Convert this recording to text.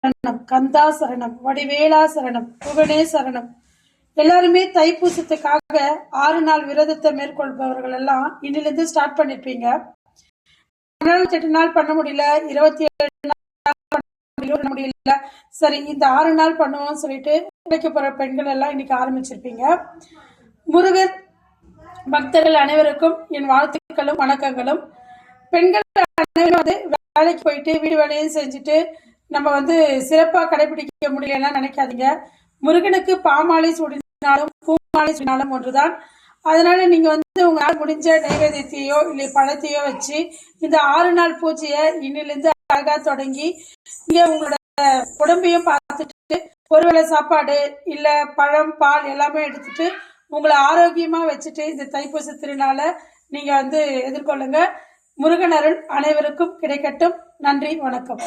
சரணம், கந்தா சரணம், வடிவேலா சரணம், புகனே சரணம். எல்லாருமே தைப்பூசத்துக்காக 6 நாள் விரதத்தை மேற்கொள்பவர்கள் எல்லாம் இன்னிலிருந்து ஸ்டார்ட் பண்ணிருப்பீங்க. 8 நாள் பண்ண முடியல, 27 நாள் பண்ண முடியல, சரி இந்த 6 நாள் பண்ணுவோம் சொல்லிட்டு உழைக்க போற பெண்கள் எல்லாம் இன்னைக்கு ஆரம்பிச்சிருப்பீங்க. முருகர் பக்தர்கள் அனைவருக்கும் என் வாழ்த்துக்களும் வணக்கங்களும். பெண்கள் அனைவரும் வந்து வேலைக்கு போயிட்டு வீடு வேலையும் செஞ்சுட்டு நம்ம சிறப்பாக கடைபிடிக்க முடியலன்னா நினைக்காதீங்க. முருகனுக்கு பாமாலை சூடினாலும் பூமாலை சூடினாலும் ஒன்றுதான். அதனால நீங்க உங்களால் முடிஞ்ச நைவேத்தியத்தையோ இல்லை பழத்தையோ வச்சு இந்த 6 நாள் பூஜையை இன்னிலிருந்து அழகா தொடங்கி நீங்க உங்களோட உடம்பையும் பார்த்துட்டு ஒருவேளை சாப்பாடு இல்ல பழம் பால் எல்லாமே எடுத்துட்டு உங்களை ஆரோக்கியமா வச்சுட்டு இந்த தைப்பூச திருநாளை நீங்க எதிர்கொள்ளுங்க. முருகன் அருள் அனைவருக்கும் கிடைக்கட்டும். நன்றி, வணக்கம்.